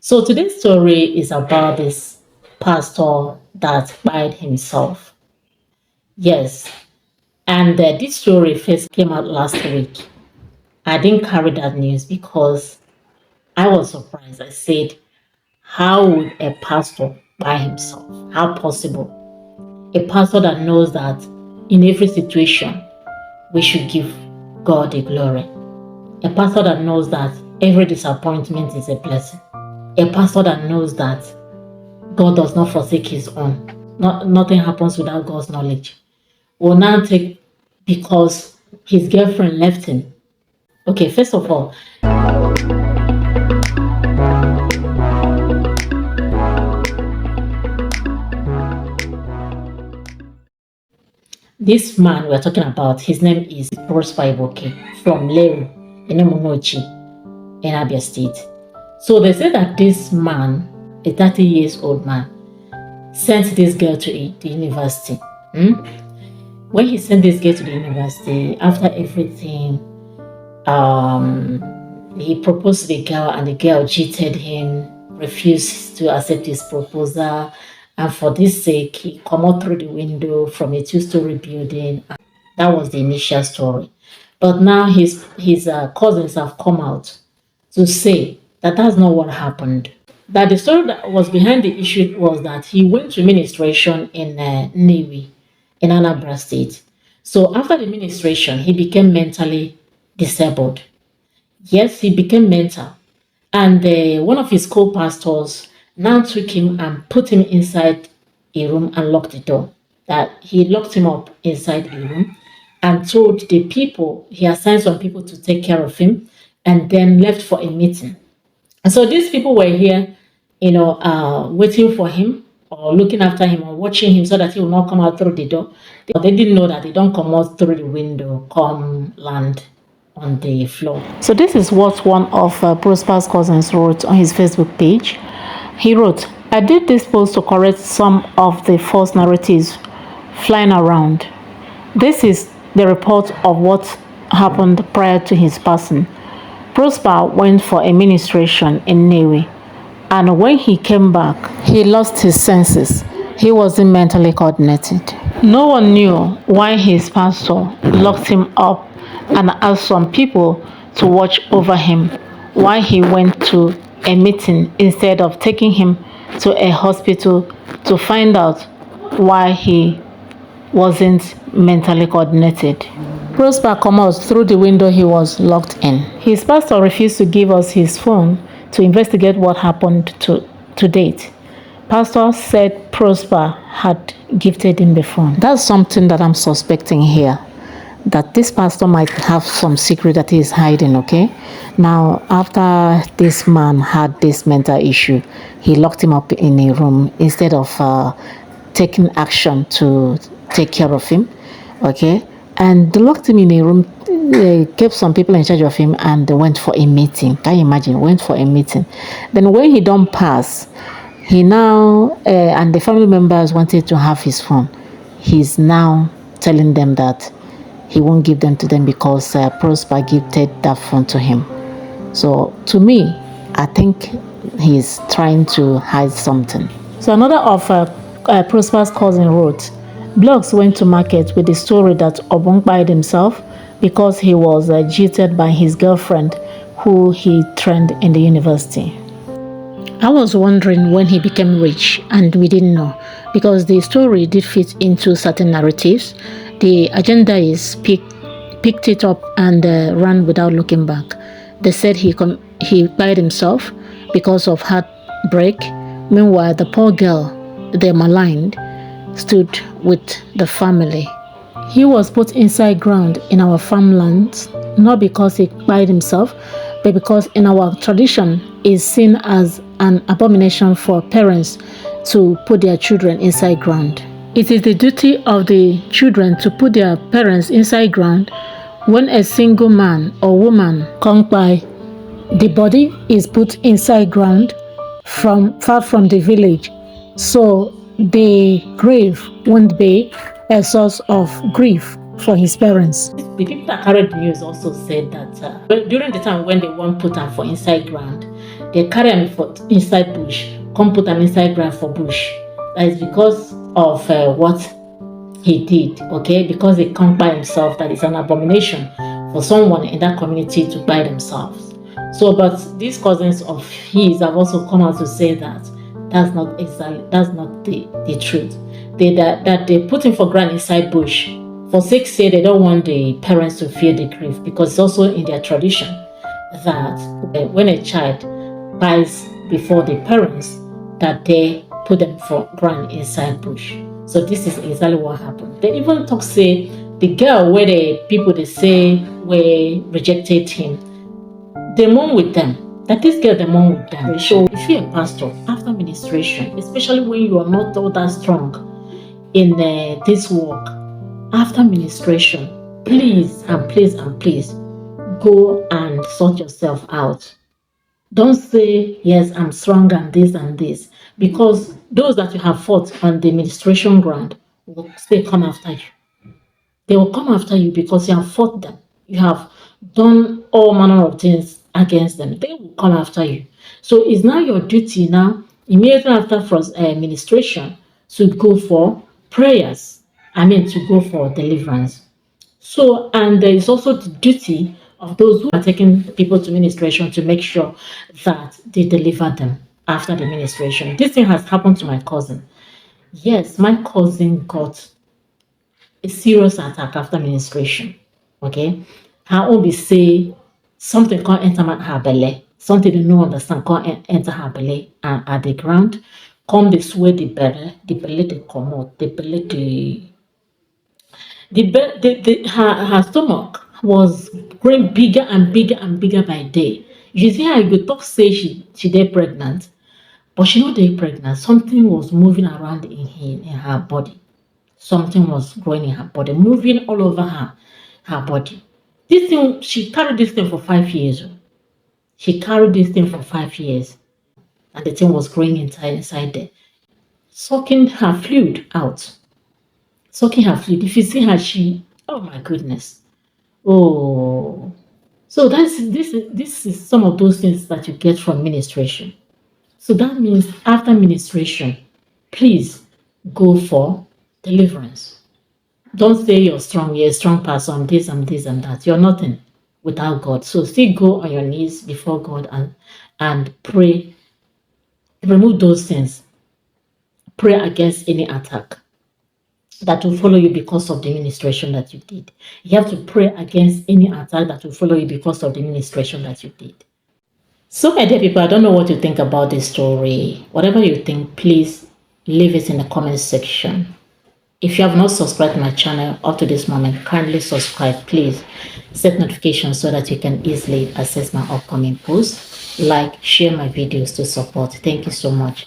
So today's story is about this pastor that died himself. Yes, and this story first came out last week. I didn't carry that news because I was surprised. I said, how would a pastor by himself? How possible? A pastor that knows that in every situation we should give God the glory. A pastor that knows that every disappointment is a blessing. A pastor that knows that God does not forsake his own. Nothing happens without God's knowledge. Will now take because his girlfriend left him. Okay, first of all, this man we're talking about, his name is Prosper Iboke from Leru, Enemunochi, in Abia State. So they say that this man, a 30 years old man, sent this girl to the university. When he sent this girl to the university, after everything, he proposed to the girl and the girl cheated him, refused to accept his proposal. And for this sake, he come out through the window from a two-story building. That was the initial story. But now his cousins have come out to say that that's not what happened. That the story that was behind the issue was that he went to ministration in Nnewi, in Anambra State. So after the ministration, he became mentally disabled. Yes, he became mental. And one of his co-pastors now took him and put him inside a room and locked the door. That he locked him up inside a room and told the people, he assigned some people to take care of him and then left for a meeting. And so these people were here, waiting for him or looking after him or watching him so that he will not come out through the door. They didn't know that they don't come out through the window, come land on the floor. So this is what one of Prosper's cousins wrote on his Facebook page. He wrote, I did this post to correct some of the false narratives flying around. This is the report of what happened prior to his passing. Prosper went for a ministration in Nnewi, and when he came back, he lost his senses. He wasn't mentally coordinated. No one knew why his pastor locked him up and asked some people to watch over him while he went to a meeting instead of taking him to a hospital to find out why he wasn't mentally coordinated. Prosper came out through the window he was locked in. His pastor refused to give us his phone to investigate what happened to date. Pastor said Prosper had gifted him the phone. That's something that I'm suspecting here, that this pastor might have some secret that he is hiding, okay? Now, after this man had this mental issue, he locked him up in a room instead of taking action to take care of him, okay? And they locked him in a room, they kept some people in charge of him, and they went for a meeting. Can you imagine? Went for a meeting. Then when he don't pass, he now, and the family members wanted to have his phone. He's now telling them that he won't give them to them because Prosper gifted that phone to him. So to me, I think he's trying to hide something. So another of Prosper's cousin wrote, blogs went to market with the story that Obong died himself because he was cheated by his girlfriend who he trained in the university. I was wondering when he became rich, and we didn't know because the story did fit into certain narratives. The agenda is picked it up and ran without looking back. They said he died himself because of heartbreak. Meanwhile, the poor girl they maligned stood with the family. He was put inside ground in our farmlands, not because he died himself, but because in our tradition is seen as an abomination for parents to put their children inside ground. It is the duty of the children to put their parents inside ground when a single man or woman comes by. The body is put inside ground far from the village, so the grave won't be a source of grief for his parents. The people that carried the news also said that during the time when they won't put her for inside ground, They carry him for inside bush, come put him inside ground for bush. That is because of what he did, okay? Because he can't by himself, that is an abomination for someone in that community to buy themselves. So, but these cousins of his have also come out to say that that's not exactly, that's not the truth. That they put him for ground inside bush for sake say they don't want the parents to feel the grief, because it's also in their tradition that when a child dies before the parents, that they put them for ground inside bush. So this is exactly what happened. They even talk say the girl where the people they say were rejected him, they mourn with them. That this girl they mourn with them. So if you're a pastor after ministration, especially when you are not all that strong in this work, after ministration, please and please and please go and sort yourself out. Don't say, yes, I'm strong and this, because those that you have fought on the administration ground will still come after you. They will come after you because you have fought them. You have done all manner of things against them. They will come after you. So it's now your duty now, immediately after administration, to go for prayers. To go for deliverance. So, and there is also the duty of those who are taking people to ministration to make sure that they deliver them after the ministration. This thing has happened to my cousin. Yes, my cousin got a serious attack after ministration. Okay, her own be say something can't enter her belly, something they no understand can't enter her belly and at the ground. Come this way the belly they come out, the belly her stomach was growing bigger and bigger and bigger by day. You see how you talk say she dey pregnant, but she no dey pregnant. Something was moving around in her body. Something was growing in her body, moving all over her body. This thing, she carried this thing for 5 years. She carried this thing for 5 years, and the thing was growing inside there, sucking her fluid out. Sucking her fluid. If you see her, oh my goodness. Oh, so this is some of those things that you get from ministration. So that means after ministration, please go for deliverance. Don't say you're a strong person, this and this and that. You're nothing without God. So still go on your knees before God and pray. Remove those things. Pray against any attack that will follow you because of the administration that you did. You have to pray against any attack that will follow you because of the administration that you did. So, my dear people, I don't know what you think about this story. Whatever you think, please leave it in the comment section. If you have not subscribed to my channel up to this moment, kindly subscribe. Please set notifications so that you can easily access my upcoming posts. Like, share my videos to support. Thank you so much.